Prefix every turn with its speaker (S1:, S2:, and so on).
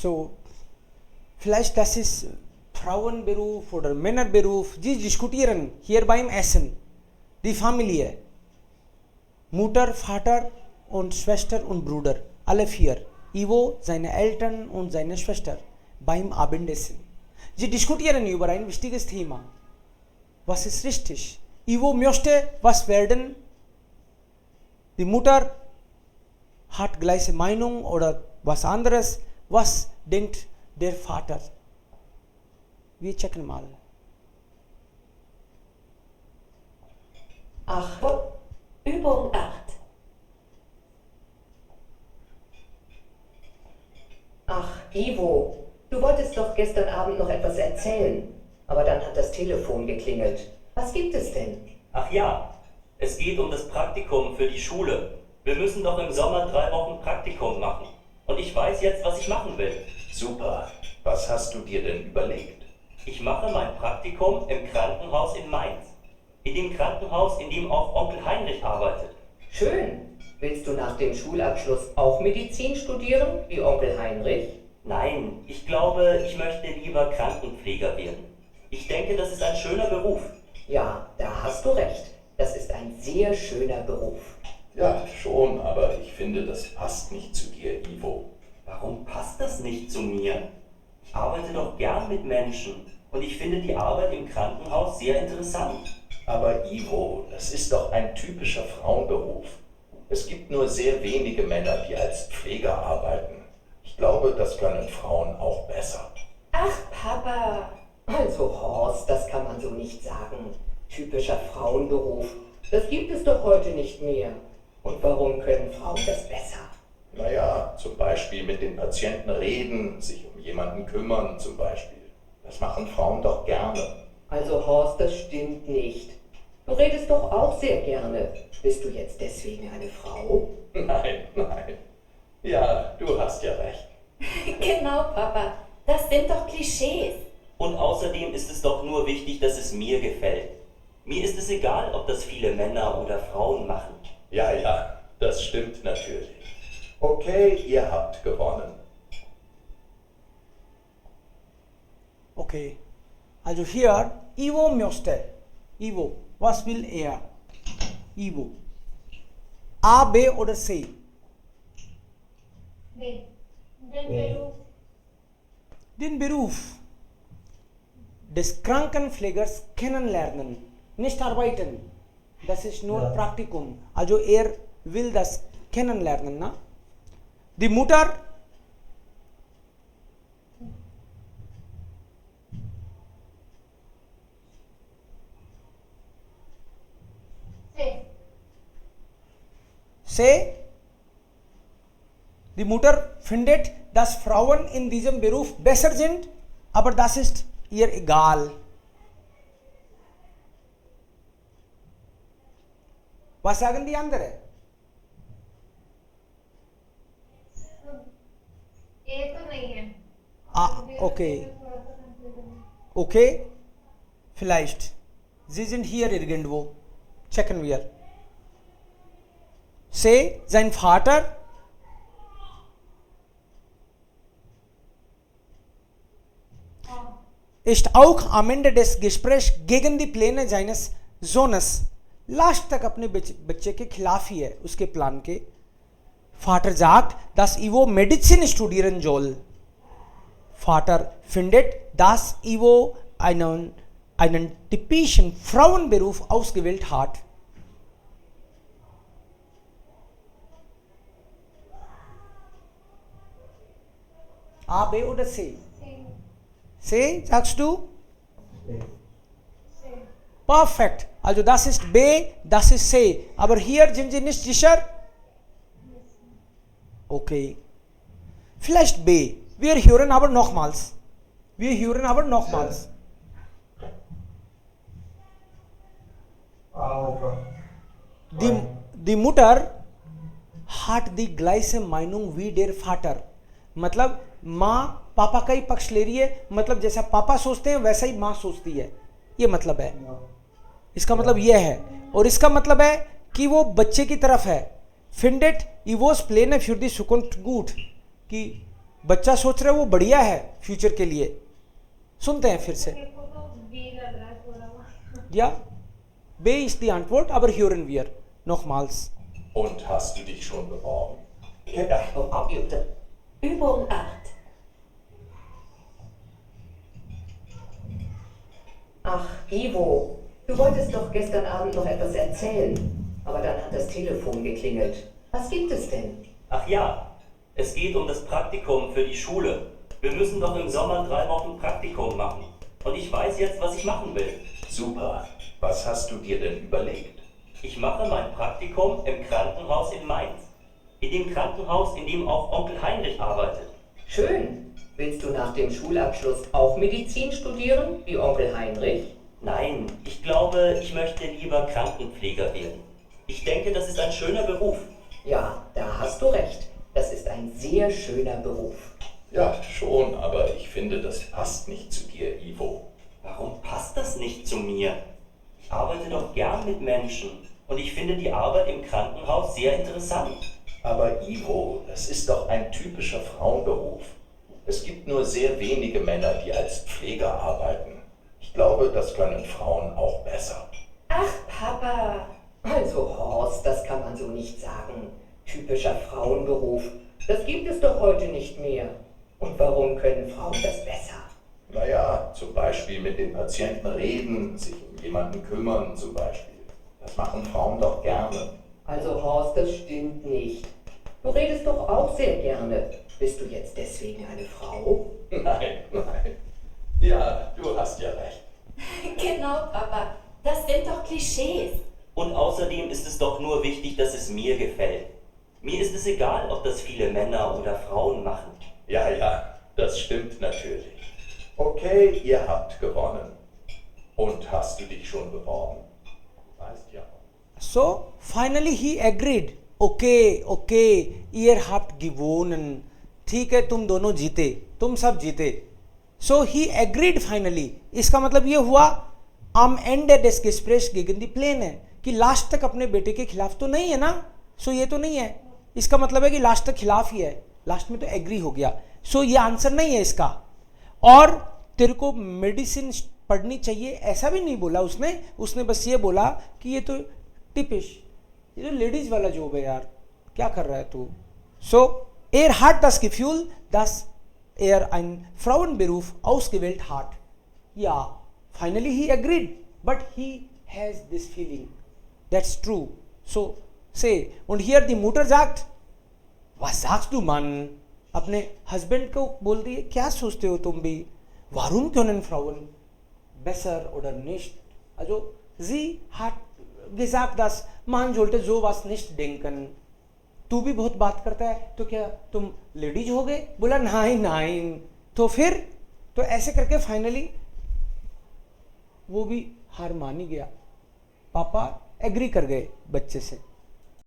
S1: So, vielleicht das ist Frauenberuf oder Männerberuf. Sie diskutieren hier beim Essen. Die Familie. Mutter, Vater und Schwester und Bruder. Alle vier. Ivo, seine Eltern und seine Schwester. Beim Abendessen. Sie diskutieren über ein wichtiges Thema. Was ist richtig? Ivo möchte was werden. Die Mutter hat gleiche Meinung oder was anderes. Was denkt der Vater? Wir checken mal.
S2: Achtung, Übung 8. Ach, Ivo, du wolltest doch gestern Abend noch etwas erzählen. Aber dann hat das Telefon geklingelt. Was gibt es denn?
S3: Ach ja, es geht um das Praktikum für die Schule. Wir müssen doch im Sommer 3 Wochen Praktikum machen. Und ich weiß jetzt, was ich machen will.
S4: Super. Was hast du dir denn überlegt?
S3: Ich mache mein Praktikum im Krankenhaus in Mainz. In dem Krankenhaus, in dem auch Onkel Heinrich arbeitet.
S2: Schön. Willst du nach dem Schulabschluss auch Medizin studieren, wie Onkel Heinrich?
S3: Nein, ich glaube, ich möchte lieber Krankenpfleger werden. Ich denke, das ist ein schöner Beruf.
S2: Ja, da hast du recht. Das ist ein sehr schöner Beruf.
S4: Ja, schon, aber ich finde, das passt nicht zu dir, Ivo.
S3: Warum passt das nicht zu mir? Ich arbeite doch gern mit Menschen und ich finde die Arbeit im Krankenhaus sehr interessant.
S4: Aber Ivo, das ist doch ein typischer Frauenberuf. Es gibt nur sehr wenige Männer, die als Pfleger arbeiten. Ich glaube, das können Frauen auch besser.
S2: Ach, Papa. Also Horst, das kann man so nicht sagen. Typischer Frauenberuf. Das gibt es doch heute nicht mehr. Und warum können Frauen das besser?
S4: Naja, zum Beispiel mit den Patienten reden, sich um jemanden kümmern zum Beispiel. Das machen Frauen doch gerne.
S2: Also Horst, das stimmt nicht. Du redest doch auch sehr gerne. Bist du jetzt deswegen eine Frau?
S4: Nein, nein. Ja, du hast ja recht.
S5: Genau, Papa. Das sind doch Klischees.
S3: Und außerdem ist es doch nur wichtig, dass es mir gefällt. Mir ist es egal, ob das viele Männer oder Frauen machen.
S4: Ja, ja, das stimmt natürlich. Okay, ihr habt gewonnen.
S1: Okay. Also hier, Ivo möchte. Ivo, was will er? Ivo. A, B oder C?
S5: B. Den Beruf.
S1: Den Beruf des Krankenpflegers kennenlernen, nicht arbeiten. Das ist nur Praktikum. Also er will das kennenlernen. Na? Die Mutter
S5: C.
S1: C. Die Mutter findet, dass Frauen in diesem Beruf besser sind, aber das ist ihr egal. Was sagen die anderen?
S5: A तो नहीं है.
S1: Ah, okay. Okay, vielleicht. Sie sind hier irgendwo. Checken wir. C. Sein Vater. Ist auch am Ende des Gesprächs gegen die Pläne seines Sohnes. Last तक अपने बच्चे के खिलाफ ही है उसके प्लान के. Vater sagt, dass Ivo Medizin studieren soll. Vater findet, dass Ivo einen typischen Frauenberuf ausgewählt hat. A, B oder C? C, sagst du? Perfekt. Also das ist B, das ist C. Aber hier sind Sie nicht sicher? Okay. Vielleicht B. Wir hören aber nochmals. Die Mutter hat die gleiche Meinung wie der Vater. मतलब माँ पापा का ही पक्ष ले रही है. मतलब जैसा पापा सोचते हैं वैसा ही माँ सोचती है. ये मतलब है. इसका मतलब यह है. और इसका मतलब है कि वो बच्चे की तरफ है. Findet Ivos Pläne für die Zukunft gut. कि बच्चा सोच रहा है वो बढ़िया है फ्यूचर के लिए। सुनते हैं फिर से। Ja, B ist die Antwort, aber hören wir nochmals.
S4: Und hast du dich schon beworben?
S2: Übung 8. Ach, Ivo, du wolltest doch gestern Abend noch etwas erzählen. Aber dann hat das Telefon geklingelt. Was gibt es denn?
S3: Ach ja, es geht um das Praktikum für die Schule. Wir müssen doch im Sommer 3 Wochen Praktikum machen. Und ich weiß jetzt, was ich machen will.
S4: Super. Was hast du dir denn überlegt?
S3: Ich mache mein Praktikum im Krankenhaus in Mainz. In dem Krankenhaus, in dem auch Onkel Heinrich arbeitet.
S2: Schön. Willst du nach dem Schulabschluss auch Medizin studieren, wie Onkel Heinrich?
S3: Nein, ich glaube, ich möchte lieber Krankenpfleger werden. Ich denke, das ist ein schöner Beruf.
S2: Ja, da hast du recht. Das ist ein sehr schöner Beruf.
S4: Ja, schon, aber ich finde, das passt nicht zu dir, Ivo.
S3: Warum passt das nicht zu mir? Ich arbeite doch gern mit Menschen und ich finde die Arbeit im Krankenhaus sehr interessant.
S4: Aber Ivo, das ist doch ein typischer Frauenberuf. Es gibt nur sehr wenige Männer, die als Pfleger arbeiten. Ich glaube, das können Frauen auch besser.
S5: Ach, Papa.
S2: Also Horst, das kann man so nicht sagen. Typischer Frauenberuf. Das gibt es doch heute nicht mehr. Und warum können Frauen das besser?
S4: Naja, zum Beispiel mit den Patienten reden, sich um jemanden kümmern zum Beispiel. Das machen Frauen doch gerne.
S2: Also Horst, das stimmt nicht. Du redest doch auch sehr gerne. Bist du jetzt deswegen eine Frau?
S4: Nein, nein. Ja, du hast ja recht.
S5: Genau, Papa. Das sind doch Klischees.
S3: Und außerdem ist es doch nur wichtig, dass es mir gefällt. Mir ist es egal, ob das viele Männer oder Frauen machen.
S4: Ja, ja, das stimmt natürlich. Okay, ihr habt gewonnen. Und hast du dich schon beworben? Weißt ja.
S1: So finally he agreed. Okay, okay, ihr habt gewonnen. ठीक है, तुम दोनों जीते, तुम सब जीते. So he agreed finally. इसका मतलब ये हुआ am Ende des Gesprächs gegen die Pläne कि लास्ट तक अपने बेटे के खिलाफ तो नहीं है ना. सो ये तो नहीं है. इसका मतलब है कि लास्ट तक खिलाफ ही है. लास्ट में तो एग्री हो गया. सो ये आंसर नहीं है इसका. और तेरे को मेडिसिन पढ़नी चाहिए ऐसा भी नहीं बोला उसने. उसने बस ये बोला कि ये तो टिपिश, ये तो लेडीज वाला जॉब है यार, क्या कर रहा है तू. सो hat das Gefühl, dass ein Frauenberuf ausgewählt hat. Ja, finally he agreed, but he has this feeling. That's true. So say, und hier die Mutter sagt, was sagst du Mann? अपने हस्बैंड को बोल रही है, क्या सोचते हो तुम भी? Warum können Frauen besser oder nicht? Also sie hat gesagt, dass man sollte sowas nicht denken. तू भी बहुत बात करता है तो क्या तुम लेडीज हो गए? बोला नहीं नहीं. तो फिर तो ऐसे करके फाइनली वो भी हार मान ही गया. पापा एग्री कर गए बच्चे से.